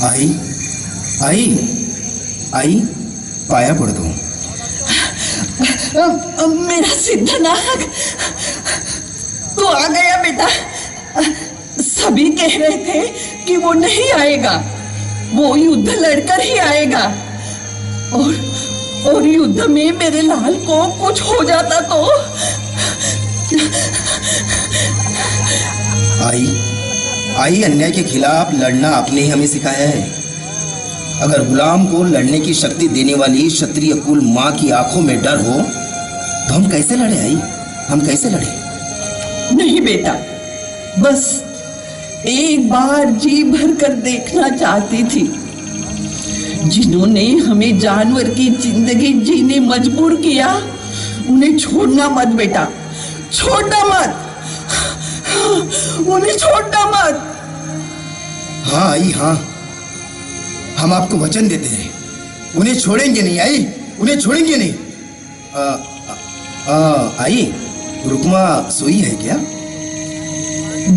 आई आई आई, पाया पड़ दूं। मेरा सिद्धनाथ, तू आ गया बेटा। सभी कह रहे थे कि वो नहीं आएगा, वो युद्ध लड़कर ही आएगा। और युद्ध में मेरे लाल को कुछ हो जाता तो। आई, अन्याय के खिलाफ लड़ना आपने ही हमें सिखाया है। अगर गुलाम को लड़ने की शक्ति देने वाली क्षत्रिय कुल माँ की आंखों में डर हो तो हम कैसे लड़े आई? हम कैसे लड़े? नहीं बेटा, बस एक बार जी भर कर देखना चाहती थी। जिन्होंने हमें जानवर की जिंदगी जीने मजबूर किया, उन्हें छोड़ना मत बेटा, छोड़ना मत, उन्हें छोड़ना मत। हाँ आई, हाँ, हम आपको वचन देते हैं, उन्हें छोड़ेंगे नहीं आई, उन्हें छोड़ेंगे नहीं। आई, रुकमा सोई है क्या?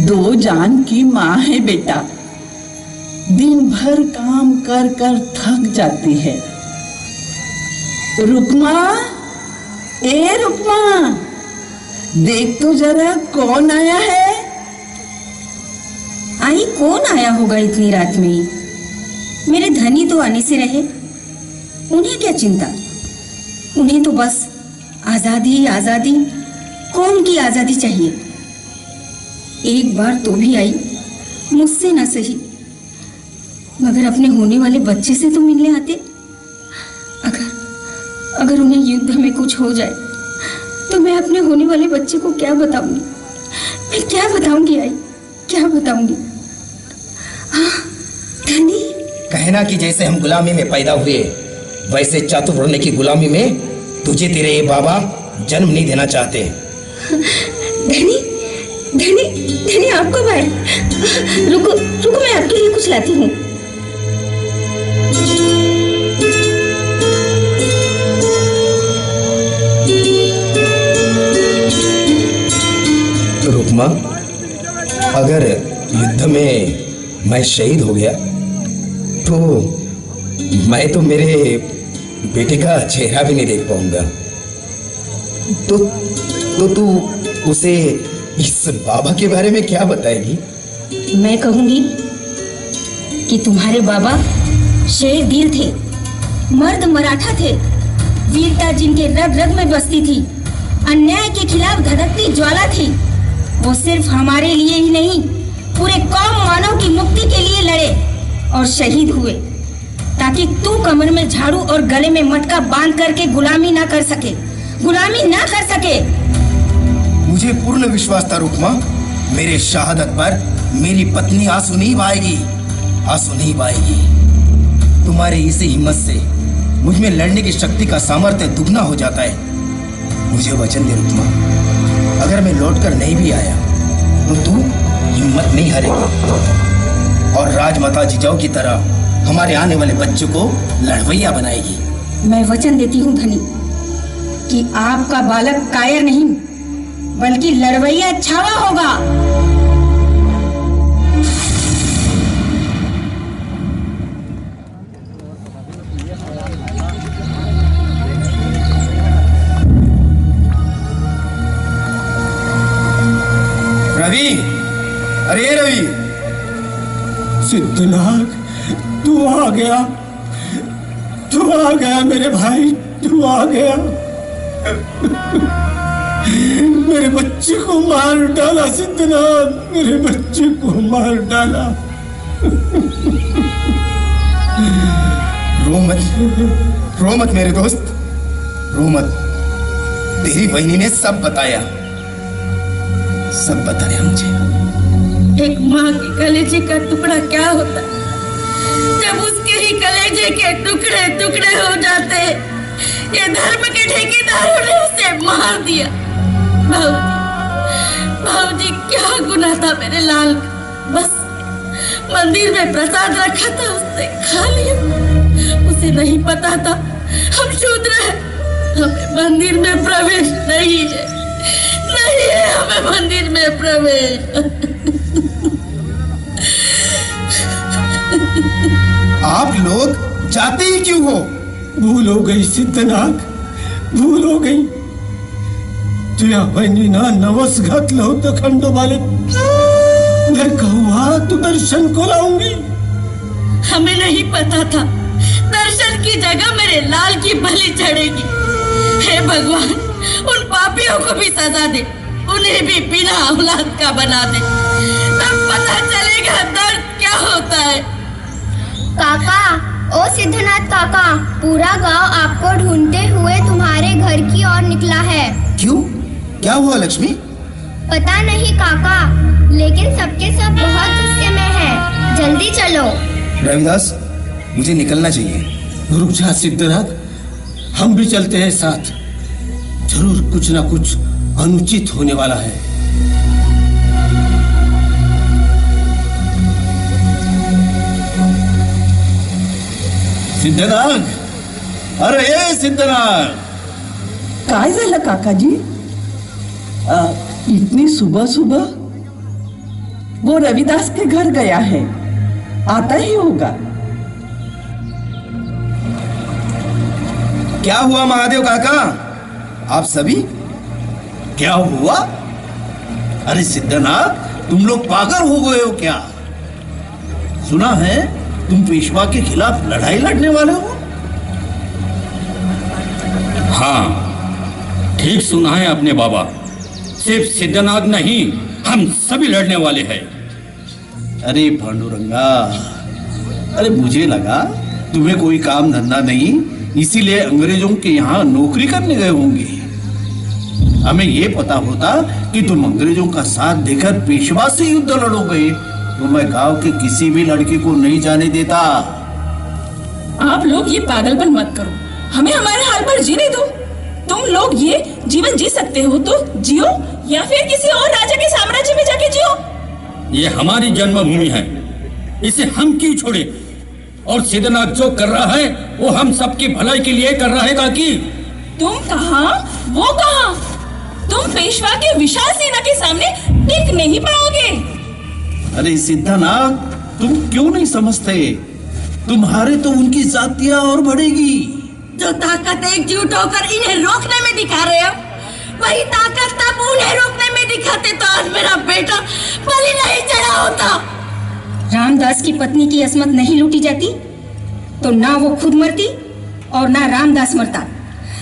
2 जान की माँ है बेटा, दिन भर काम कर कर थक जाती है। रुकमा, ए रुकमा, देख तो जरा कौन आया है। आई, कौन आया होगा इतनी रात में? मेरे धनी तो आने से रहे, उन्हें क्या चिंता? उन्हें तो बस आजादी आजादी, कौन की आजादी चाहिए। एक बार तो भी आई, मुझसे ना सही मगर अपने होने वाले बच्चे से तो मिलने आते। अगर उन्हें युद्ध में कुछ हो जाए तो मैं अपने होने वाले बच्चे को क्या बताऊंगी? मैं क्या बताऊंगी आई, क्या बताऊंगी? हाँ धनी, कहना कि जैसे हम गुलामी में पैदा हुए वैसे चातुर्वर्ण की गुलामी में तुझे तेरे ये बाबा जन्म नहीं देना चाहते। धनी धनी धनी, आप कब आए? रुको रुको, मैं आपके लिए कुछ लाती हूँ। रुकमा, अगर युद्ध में मैं शहीद हो गया तो मैं तो मेरे बेटे का चेहरा भी नहीं देख पाऊंगा। तो तू उसे इस बाबा के बारे में क्या बताएगी? मैं कहूंगी कि तुम्हारे बाबा शेर दिल थे, मर्द मराठा थे, वीरता जिनके रग रग में बसती थी, अन्याय के खिलाफ धड़कती ज्वाला थी। वो सिर्फ हमारे लिए ही नहीं, पूरे कौम मानव की मुक्ति के लिए लड़े और शहीद हुए, ताकि तू कमर में झाड़ू और गले में मटका बांध करके गुलामी ना कर सके, गुलामी ना कर सके। मुझे पूर्ण विश्वास था रुकमा, मेरे शहादत पर मेरी पत्नी आंसू नहीं बहाएगी, आंसू नहीं बहाएगी। तुम्हारे इसी हिम्मत से मुझ में लड़ने की शक्ति का सामर्थ्य दुगना हो जाता है। मुझे वचन दे रुकमा, अगर मैं लौटकर नहीं भी आया तो तू हिम्मत नहीं हारेगी और राजमाता जिजाऊ की तरह हमारे आने वाले बच्चों को लड़वैया बनाएगी। मैं वचन देती हूँ धनी कि आपका बालक कायर नहीं बल्कि लड़वैया छावा होगा। रवि, अरे रवि! सिद्धनाथ, तू आ गया, तू आ गया मेरे भाई, तू आ गया। मेरे बच्चे को मार डाला सिद्धनाथ, मेरे बच्चे को मार डाला। रो मत मेरे दोस्त, रो मत। तेरी बहनी ने सब बताया मुझे। एक माँ के कलेजे का टुकड़ा क्या होता जब उसके ही कलेजे के टुकड़े टुकड़े हो जाते। ये धर्म के ठेकेदारों ने उसे मार दिया। भाऊजी क्या गुनाह था मेरे लाल का? बस मंदिर में प्रसाद रखा था, उसने खा लिया। उसे नहीं पता था हम शूद्र हैं, हमें मंदिर में प्रवेश नहीं है, नहीं है हमें मंदिर में प्रवेश। आप लोग जाते ही क्यों हो? भूल हो गई सिद्धनाथ, भूल हो गई. तुझ्या बहिणीना नवस घातलं होतं खंडोबाले. मैं कहूँ तू दर्शन को लाऊंगी. हमें नहीं पता था दर्शन की जगह मेरे लाल की बलि चढ़ेगी. हे भगवान, उन पापियों को भी सजा दे, उन्हें भी बिना औलाद का बना दे, तब पता चलेगा दर्द क्या होता है. काका, ओ सिद्धनाथ काका, पूरा गांव आपको ढूंढते हुए तुम्हारे घर की ओर निकला है. क्यों? क्या हुआ लक्ष्मी? पता नहीं काका, लेकिन सबके सब बहुत गुस्से में है. जल्दी चलो. रविदास, मुझे निकलना चाहिए. रुक जा सिद्धनाथ, हम भी चलते हैं साथ. जरूर कुछ ना कुछ अनुचित होने वाला है. सिद्धनाथ, अरे ये सिद्धनाथ, काय झालं काकाजी? इतनी सुबह सुबह? वो रविदास के घर गया है, आता ही होगा. क्या हुआ महादेव काका? आप सभी? क्या हुआ? अरे सिद्धनाथ, तुम लोग पागल हो गए हो क्या? सुना है तुम पेशवा के खिलाफ लड़ाई लड़ने वाले हो? हाँ, ठीक सुना है आपने बाबा. सिर्फ सिद्धनाथ नहीं, हम सभी लड़ने वाले हैं. अरे पांडुरंगा, अरे मुझे लगा तुम्हें कोई काम धंधा नहीं, इसीलिए अंग्रेजों के यहाँ नौकरी करने गए होंगे. हमें ये पता होता कि तुम अंग्रेजों का साथ देकर पेशवा से युद्ध लड़ोगे तो मैं गांव के किसी भी लड़के को नहीं जाने देता. आप लोग ये पागलपन मत करो, हमें हमारे हाल पर जीने दो. तुम लोग ये जीवन जी सकते हो तो जियो, या फिर किसी और राजा के साम्राज्य में जाके जियो. ये हमारी जन्मभूमि है, इसे हम क्यों छोड़े? और सिद्धनाथ जो कर रहा है वो हम सबकी भलाई के लिए कर रहा है. काकी, तुम कहाँ, वो कहाँ? तुम पेशवा के विशाल सेना के सामने टिक नहीं पाओगे. अरे सिद्धनाथ, तुम क्यों नहीं समझते? तुम्हारे तो उनकी जातियां और बढ़ेगी. जो ताकत एकजुट होकर इन्हें रोकने में दिखा रहे हो, वही ताकत तब उन्हें रोकने में दिखाते तो आज मेरा बेटा बलि नहीं चढ़ा होता. रामदास की पत्नी की असमत नहीं लूटी जाती तो ना वो खुद मरती और ना रामदास मरता.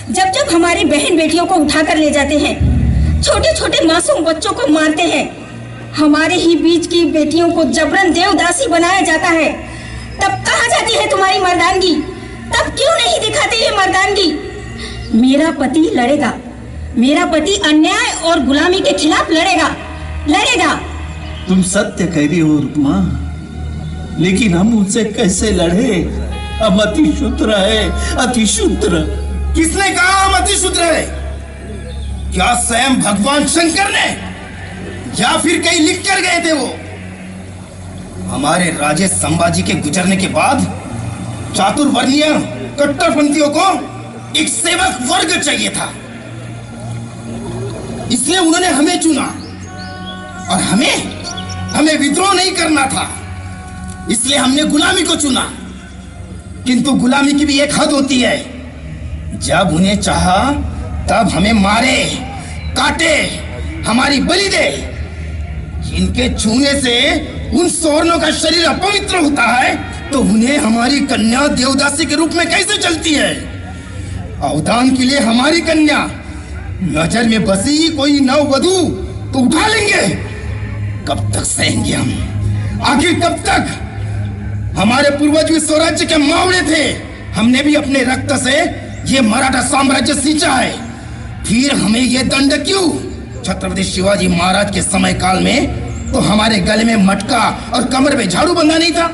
जब जब हमारी बहन बेटियों को उठाकर ले जाते हैं, छोटे छोटे मासूम बच्चों को मारते हैं, हमारे ही बीच की बेटियों को जबरन देवदासी बनाया जाता है, तब कहाँ जाती है तुम्हारी मर्दानगी? तब क्यों नहीं दिखाते ये मर्दानगी? मेरा पति लड़ेगा, मेरा पति अन्याय और गुलामी के खिलाफ लड़ेगा, लड़ेगा. तुम सत्य कह रही हो रुक्मा, लेकिन हम उनसे कैसे लड़े? हम अति शूद्र है, अति शूद्र. किसने कहा हम अति शूद्र है? क्या स्वयं भगवान शंकर ने, या फिर कहीं लिख कर गए थे वो? हमारे राजे संभाजी के गुजरने के बाद चातुर्वर्णीय कट्टरपंथियों को एक सेवक वर्ग चाहिए था, इसलिए उन्होंने हमें चुना. और हमें विद्रोह नहीं करना था, इसलिए हमने गुलामी को चुना. किंतु गुलामी की भी एक हद होती है. जब उन्हें चाहा तब हमें मारे, काटे, हमारी बलि दे. इनके छूने से उन सौरनों का शरीर अपवित्र होता है तो उन्हें हमारी कन्या देवदासी के रूप में कैसे चलती है? अवदान के लिए हमारी कन्या, नजर में बसी कोई नववधू तो उठा लेंगे. कब तक सहेंगे हम? आखिर कब तक? हमारे पूर्वज भी स्वराज्य के मावड़े थे, हमने भी अपने रक्त से ये मराठा साम्राज्य सींचा है. फिर हमें ये दंड क्यों? छत्रपति शिवाजी महाराज के समय काल में तो हमारे गले में मटका और कमर में झाड़ू बंधा नहीं था.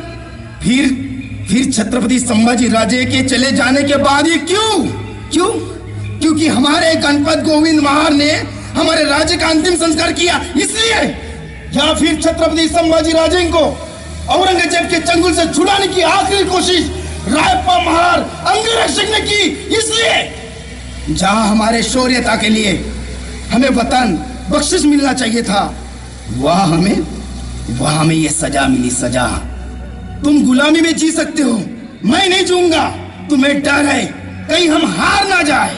फिर छत्रपति संभाजी राजे के चले जाने के बाद ये क्यों? क्योंकि हमारे गणपत गोविंद महार ने हमारे राज्य का अंतिम संस्कार किया इसलिए, या फिर छत्रपति संभाजी राजे को औरंगजेब के चंगुल से छुड़ाने की आखिरी कोशिश रायप्पा महार अंगरक्षक ने की इसलिए? जहां हमारे शौर्यता के लिए हमें वतन बख्शिश मिलना चाहिए था, वहां हमें ये सजा मिली. सजा. तुम गुलामी में जी सकते हो, मैं नहीं जाऊंगा। तुम्हें डर है कहीं हम हार ना जाए,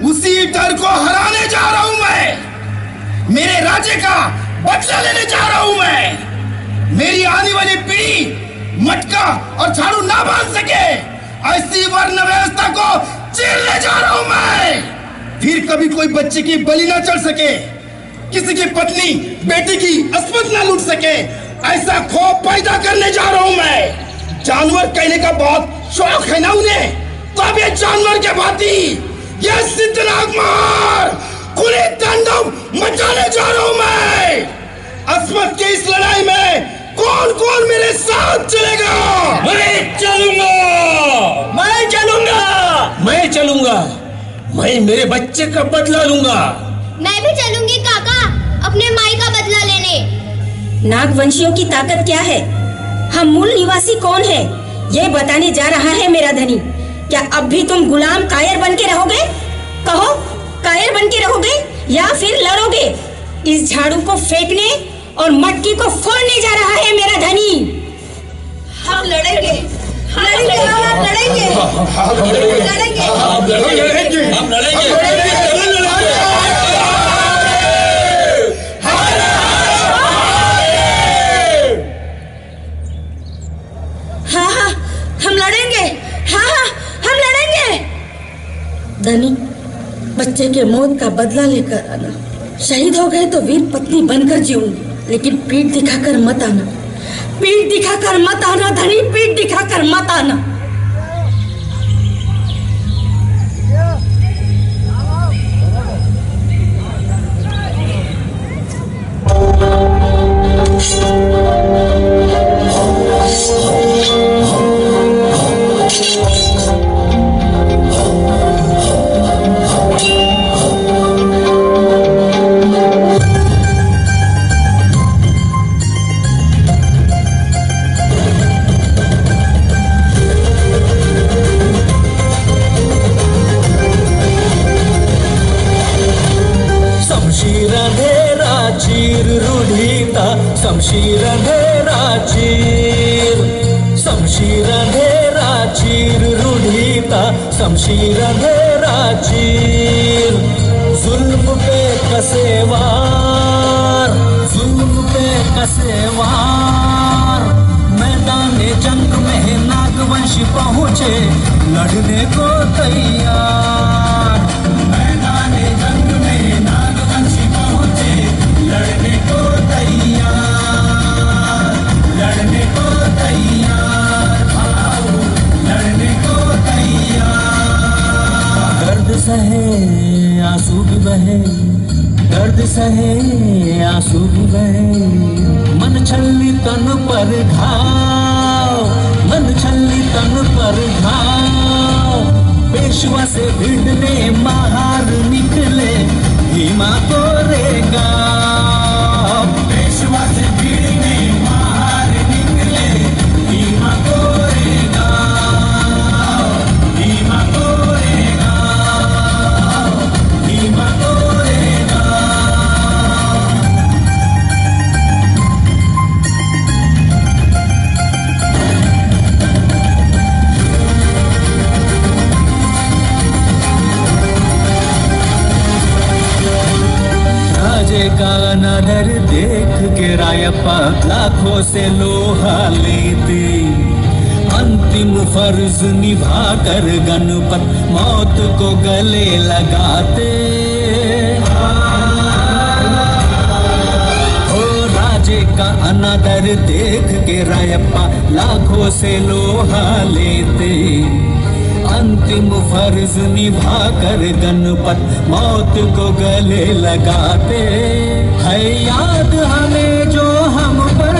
उसी डर को हराने जा रहा हूं मैं। मेरे राज्य का बदला लेने जा रहा हूं मैं। मेरी आने वाली पीढ़ी मटका और झाड़ू ना बांध सके, ऐसी वर्ण व्यवस्था को चीरने जा रहा हूं मैं। फिर कभी कोई बच्चे की बलि ना चढ़ सके, किसी की पत्नी बेटी की अस्मत ना लूट सके, ऐसा खौफ पैदा करने जा रहा हूं मैं। जानवर कहने का बहुत शौक है ना उन्हें, तो अब ये जानवर के भांति ये सिद्धनाग मार खुले तांडव मचाने जा रहा हूं मैं। अस्मत की इस लड़ाई में कौन कौन मेरे साथ चलेगा? मैं चलूंगा, मैं चलूंगा, मैं चलूंगा। मैं मेरे बच्चे का बदला लूंगा। मैं भी चलूंगी काका, अपने माई का बदला लेने। नागवंशियों की ताकत क्या है, हम मूल निवासी कौन है, ये बताने जा रहा है मेरा धनी। क्या अब भी तुम गुलाम कायर बन के रहोगे? कहो, कायर बन के रहोगे या फिर लड़ोगे? इस झाड़ू को फेंकने और मटकी को फोड़ने जा रहा है मेरा धनी। हम लड़ेंगे, हम लड़ेंगे, हम लड़ेंगे, लड़ेंगे, हम लड़ेंगे। हाँ हाँ हम लड़ेंगे, हाँ हाँ हम लड़ेंगे। धनी, बच्चे के मौत का बदला लेकर आना। शहीद हो गए तो वीर पत्नी बनकर जीऊंगी, लेकिन पीठ दिखाकर मत आना, पीठ दिखाकर मत आना धनी, पीठ दिखाकर मत आना। शमशीर अंधेरा चीर, शमशीर अंधेरा चीर रूढ़ीता, शमशीर अंधेरा चीर। जुल्म पे कसेवार, जुल्म पे कसेवार। मैदाने जंग में नागवंश पहुंचे लड़ने को तैयार। मैदाने जंग में नागवंश पहुंचे लड़ने को तैयार, लड़ने को तैयार, आओ लड़ने को तैयार। दर्द सहे आंसू भी बहे, दर्द सहे आंसू भी बहे। मन छल्ली तन पर घाव, मन छल्ली तन पर घाव। पेशवा से भिड़ने महार निकले भीमा कोरेगा, पेशवा से भिड़ने महार निकले भीमा कोरेगा, भीमा कोरेगा, भीमा कोरेगा। राजे का नदर देख के रायप्पा लाखों से लोहा लेते। अंतिम फर्ज निभा कर गणपत मौत को गले लगाते। ओ राजे का अनादर देख के रायप्पा लाखों से लोहा लेते। अंतिम फर्ज निभा कर गणपत मौत को गले लगाते। है याद हमें जो हम पर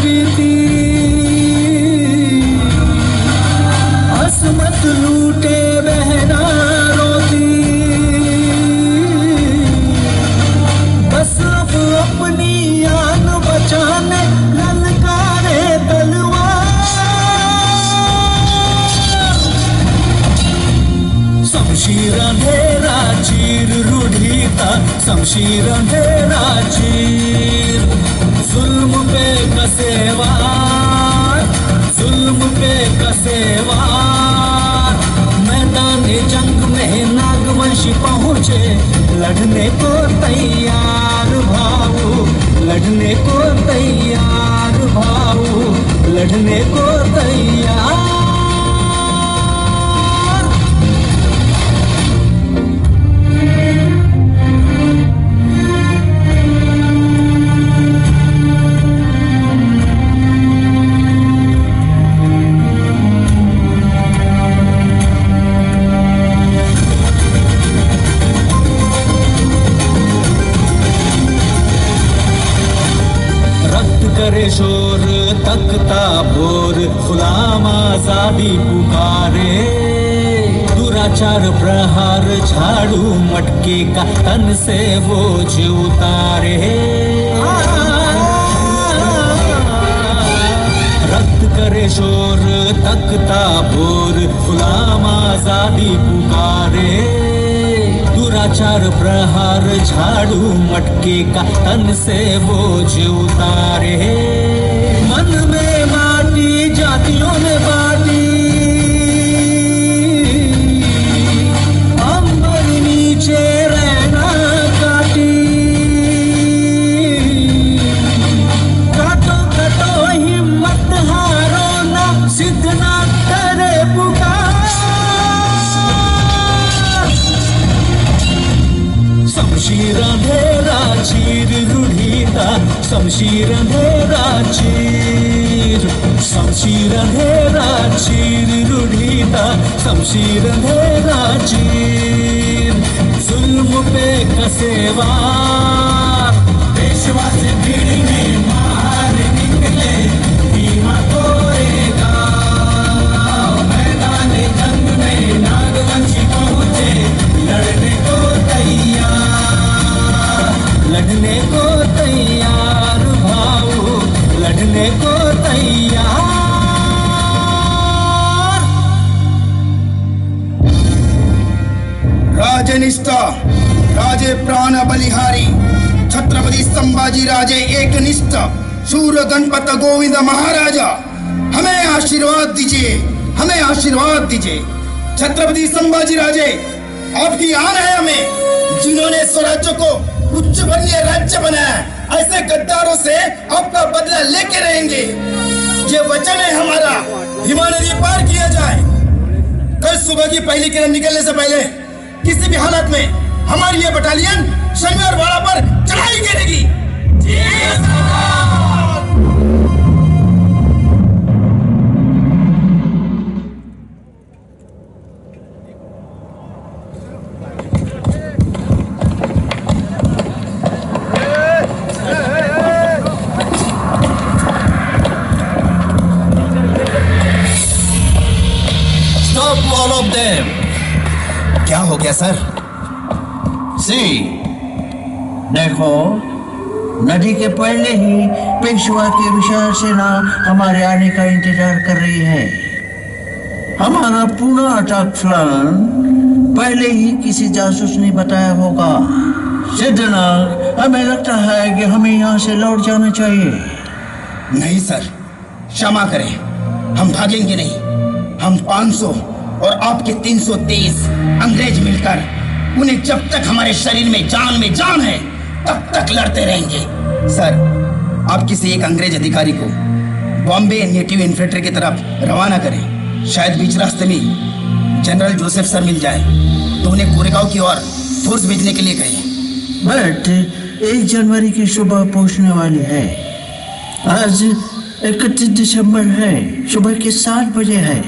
बीती, असमत लूटे बहना रोती। बस अब अपनी आन बचाने ललकारे तलवार। शमशीर अंधेरा चीर रूढ़ीता, शमशीर अंधेरा चीर। जुल्म पे कसेवार, जुल्म पे कसेवार। पहुँचे, लड़ने को तैयार भाऊ, लड़ने को तैयार भाऊ, लड़ने को तैयार। करे शोर तख्ता भोर, गुलाम आजादी पुकारे, दुराचार प्रहार झाड़ू मटके का तन से बोझ उतारे। रक्त करे शोर तख्ता भोर, गुलाम आजादी पुकारे, दुराचार प्रहार झाड़ू मटके का तन से बोझ उतारे। मन में माटी जातियों ने बाटी, अंबर नीचे रहना काटी, काटो काटो हिम्मत हारो ना, सिद्ध ना करे पुकार। शमशीर अंधेरा चीर रूढ़ीता, शमशीर अंधेरा चीर, शमशीर अंधेरा चीर रूढ़ीता, शमशीर अंधेरा चीर। जुल्म पे कसेवा पेशवा से भीड़ में मार निकले, धीमा तोड़ेगा मैदान जंग में, नागवंशी पहुंचे, लड़ने को तैयार, लड़ने को तैयार भाऊ, लड़ने को तैयार। राजनिष्ठा राजे प्राण बलिहारी, छत्रपति संभाजी राजे एकनिष्ठ, शूर गणपत गोविंद महाराजा, हमें आशीर्वाद दीजिए, हमें आशीर्वाद दीजिए। छत्रपति संभाजी राजे, आपकी आन है हमें, जिन्होंने स्वराज्य को उच्च वर्णीय राज्य बनाया, ऐसे गद्दारों से आपका बदला लेके रहेंगे। ये वचन है हमारा, भीमा नदी पार किया जाए। कल सुबह की पहली किरण निकलने से पहले किसी भी हालत में हमारी ये बटालियन शनिवार वाड़ा पर चढ़ाई करेगी। क्या हो गया सर? देखो, नदी के पहले ही पेशवा की विशाल सेना हमारे आने का इंतजार कर रही है। हमारा पूरा अटैक प्लान पहले ही किसी जासूस ने बताया होगा। सिद्धनाथ, हमें लगता है कि हमें यहाँ से लौट जाना चाहिए। नहीं सर, क्षमा करें, हम भागेंगे नहीं। हम 500 और आपके 323 अंग्रेज मिलकर उन्हें जब तक हमारे शरीर में जान है तब तक लड़ते रहेंगे। सर, आप किसी एक अंग्रेज अधिकारी को बॉम्बे नेटिव इन्फेंट्री की तरफ रवाना करें। शायद बीच रास्ते में जनरल जोसेफ सर मिल जाए तो उन्हें कोरेगांव की ओर फोर्स भेजने के लिए कहें। बट 1 जनवरी की सुबह पहुंचने वाली है। आज 31 दिसंबर है, सुबह के 7 बजे है।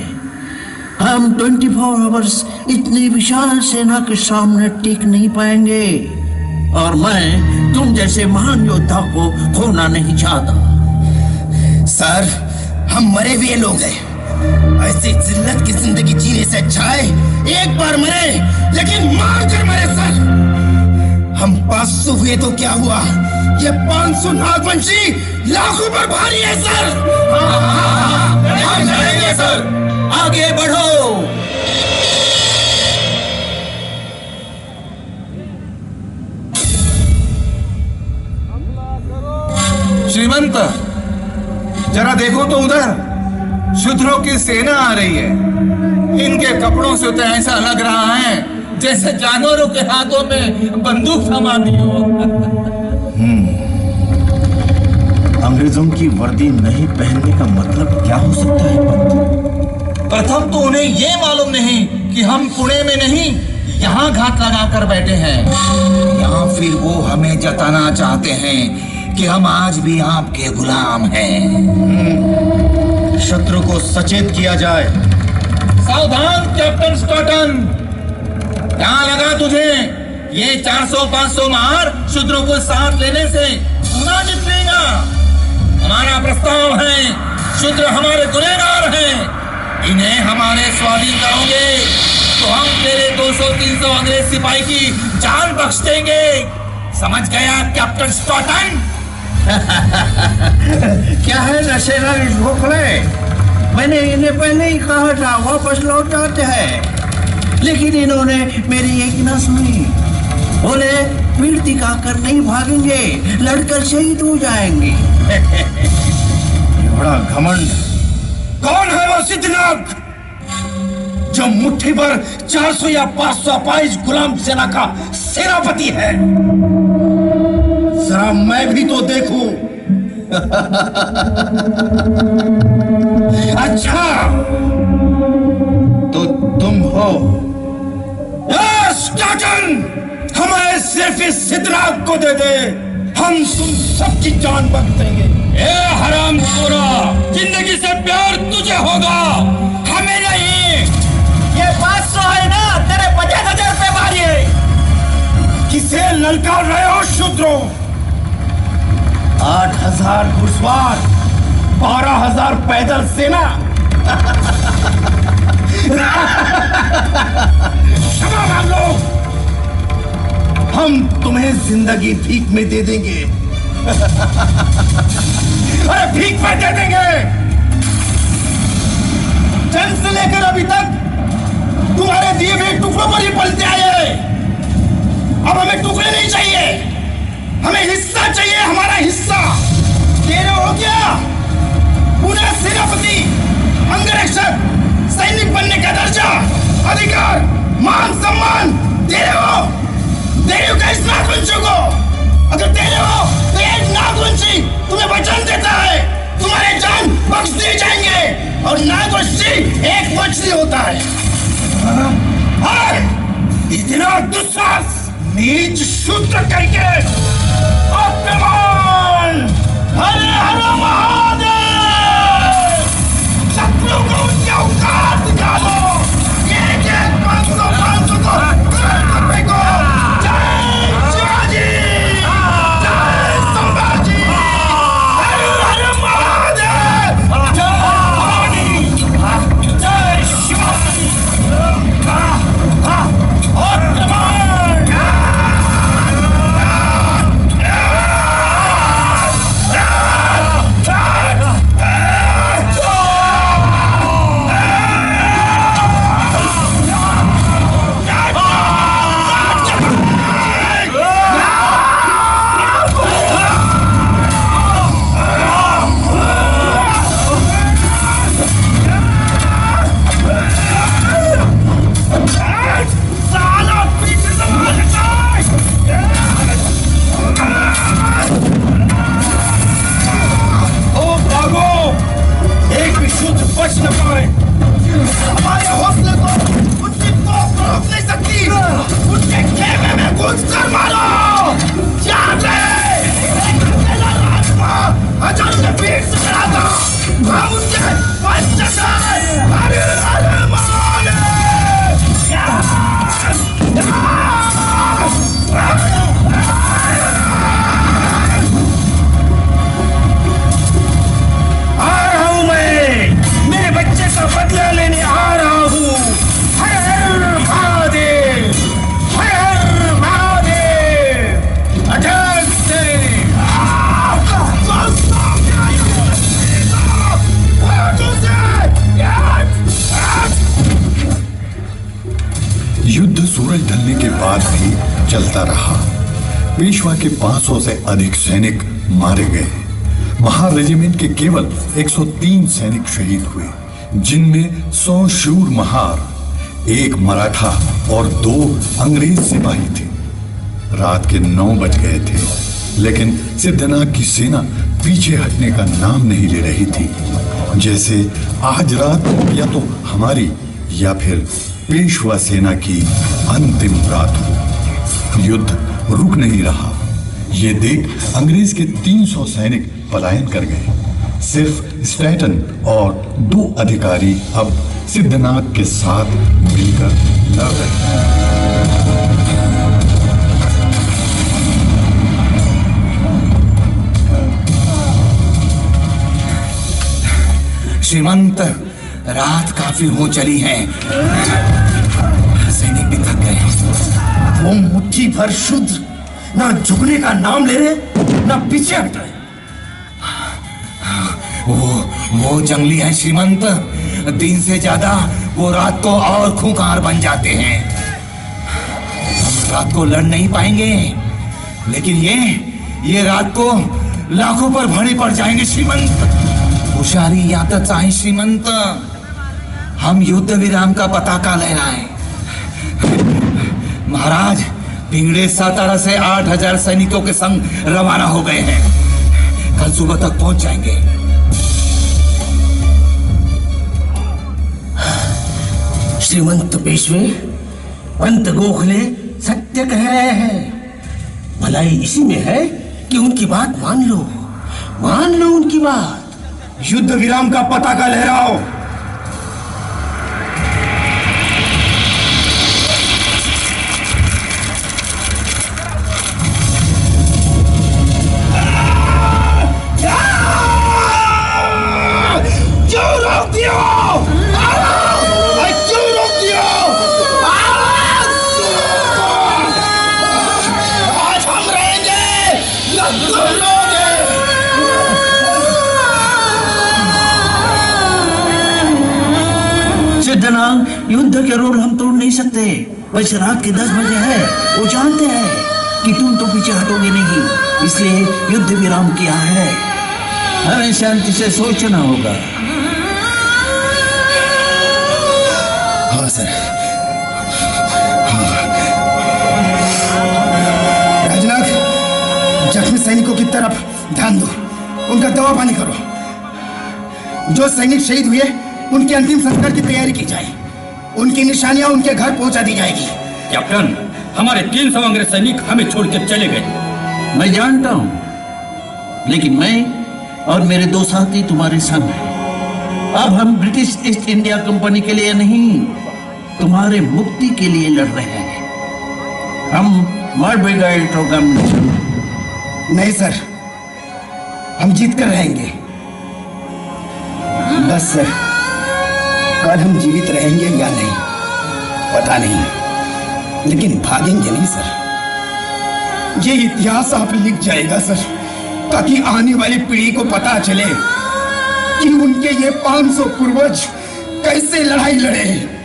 हम 24 आवर्स इतनी विशाल सेना के सामने टिक नहीं पाएंगे, और मैं तुम जैसे महान योद्धा को खोना नहीं चाहता। सर, हम मरे हुए लोग हैं। ऐसी जिल्लत की जिंदगी जीने से अच्छा है एक बार मरे लेकिन मार कर मरे। सर, हम 500 हुए तो क्या हुआ, ये 500 नागवंशी लाखों पर भारी है। सर, हम लड़ेंगे सर, आगे बढ़ो। श्रीमंत, जरा देखो तो उधर, शूद्रों की सेना आ रही है। इनके कपड़ों से तो ऐसा लग रहा है जैसे जानवरों के हाथों में बंदूक थमा दी हो। अंग्रेजों की वर्दी नहीं पहनने का मतलब क्या हो सकता है? प्रथम तो उन्हें ये मालूम नहीं कि हम पुणे में नहीं यहाँ घात लगा कर बैठे हैं, या फिर वो हमें जताना चाहते हैं कि हम आज भी आपके गुलाम हैं। शत्रु को सचेत किया जाए। सावधान कैप्टन स्टॉटन, क्या लगा तुझे ये 400-500 मार शूद्रों को साथ लेने से पुनः निकलेगा? हमारा प्रस्ताव है, शूद्र हमारे गुनहगार हैं, इन्हें हमारे स्वाधीन करोगे तो हम तेरे 200-300 अंग्रेज सिपाही की जान बख्श देंगे। समझ गया कैप्टन स्टॉटन? क्या है नशेरा खोखले? मैंने इन्हें पहले ही कहा था वापस लौट जाते हैं, लेकिन इन्होंने मेरी एक न सुनी। बोले पीठ दिखाकर नहीं भागेंगे, लड़कर शहीद हो जाएंगे। बड़ा घमंड। कौन है वो सिद्धनाथ जो मुट्ठी भर 400 या 500 अपाहिज गुलाम सेना का सेनापति है? जरा मैं भी तो देखूं। अच्छा तो तुम हो? स्टॉटन, हमें सिर्फ इस सिद्धनाथ को दे दे, हम तुम सबकी जान बख्श देंगे। ए हरामखोरा, जिंदगी से प्यार तुझे होगा, हमें नहीं। ये 500 है ना, तेरे 50,000 रुपए मारिए। किसे ललकार रहे हो शूद्रों? 8,000 घुड़सवार, 12,000 पैदल सेना। क्षमा मांग लो। हम तुम्हें जिंदगी भीख में दे देंगे। अरे भीख में दे देंगे? जन्म से लेकर अभी तक तुम्हारे दिए हुए टुकड़ों पर ही पलते आए। अब हमें टुकड़े नहीं चाहिए, हमें हिस्सा चाहिए, हमारा हिस्सा। तेरे हो क्या? पुनः सेनापति, अंगरक्षक, सैनिक बनने का दर्जा, अधिकार, मान सम्मान तेरे हो। तेरे हो क्या इस नागवंशी को? अगर तेरे हो तो एक नागवंशी तुम्हें वचन देता है, तुम्हारे जान बख्श दिए जाएंगे। और नागवंशी एक वंशी होता है। इतना दुस्साहस, नीच शूद्र करके अपमान! हर हर महादेव! शत्रु को उनके औकात निकालो। एक 500 को फेंको। जय शिवाजी, जय संभाजी, हर हर महादेव, जय शिवाजी। युद्ध सूरज ढलने के बाद भी चलता रहा। पेशवा के 500 से अधिक सैनिक मारे गए। महार रेजिमेंट के केवल 103 सैनिक शहीद हुए, जिनमें 100 शूर महार, एक मराठा और 2 अंग्रेज सिपाही थे। रात के 9 बज गए थे, लेकिन सिद्धनाथ की सेना पीछे हटने का नाम नहीं ले रही थी। जैसे आज रात या तो हमारी या फिर पेशवा सेना की अंतिम रात हो। युद्ध रुक नहीं रहा। ये देख अंग्रेज के 300 सैनिक पलायन कर गए। सिर्फ स्टैटन और 2 अधिकारी अब सिद्धनाथ के साथ मिलकर लड़ रहे हैं। श्रीमंत, रात काफी हो चली है, सैनिक भी थक गए। वो मुट्ठी भर शूद्र ना झुकने का नाम ले रहे ना पीछे हट रहे। वो जंगली है श्रीमंत। दिन से ज्यादा वो रात को और खूंखार बन जाते हैं। हम रात को लड़ नहीं पाएंगे, लेकिन ये रात को लाखों पर भारी पड़ जाएंगे श्रीमंत। होशियारी यादत आहे श्रीमंत। हम युद्ध विराम का पताका लहराएं। महाराज, पिंगड़े सातारा से 8000 सैनिकों के संग रवाना हो गए हैं। कल सुबह तक पहुंच जाएंगे। श्रीमंत पेशवे, पंत गोखले सत्य कह रहे हैं। भलाई इसी में है कि उनकी बात मान लो उनकी बात। युद्ध विराम का पताका लहराओ। क्यों रोक दियो? आज हम रहेंगे या तुम लोगे? सिद्धनाथ, युद्ध के रूल हम तोड़ नहीं सकते। बस रात के 10 बजे है। वो जानते हैं कि तुम तो पीछे हटोगे नहीं, इसलिए युद्ध विराम किया है। हमें शांति से सोचना होगा। हाँ सर। राजनाथ, जख्मी सैनिकों की तरफ ध्यान दो। उनका दवा पानी करो। जो सैनिक शहीद हुए उनके अंतिम संस्कार की तैयारी की जाए। उनकी निशानियां उनके घर पहुंचा दी जाएगी। कैप्टन, हमारे 300 अंग्रेज सैनिक हमें छोड़कर चले गए। मैं जानता हूं, लेकिन मैं और मेरे 2 साथी तुम्हारे संग हैं। अब हम ब्रिटिश ईस्ट इंडिया कंपनी के लिए नहीं, तुम्हारे मुक्ति के लिए लड़ रहे हैं। हम मर भी गए तो गम नहीं सर, हम जीत कर रहेंगे। बस सर, कल हम जीवित रहेंगे या नहीं पता नहीं, लेकिन भागेंगे नहीं सर। ये इतिहास आप लिख जाएगा सर, ताकि आने वाली पीढ़ी को पता चले कि उनके ये 500 पूर्वज कैसे लड़ाई लड़े।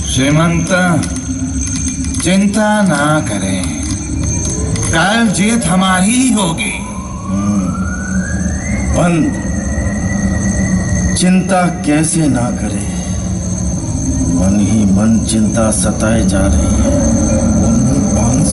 श्रीमंत, चिंता ना करें, कल जीत हमारी ही होगी। पंत, चिंता कैसे ना करे, मन ही मन चिंता सताए जा रही है।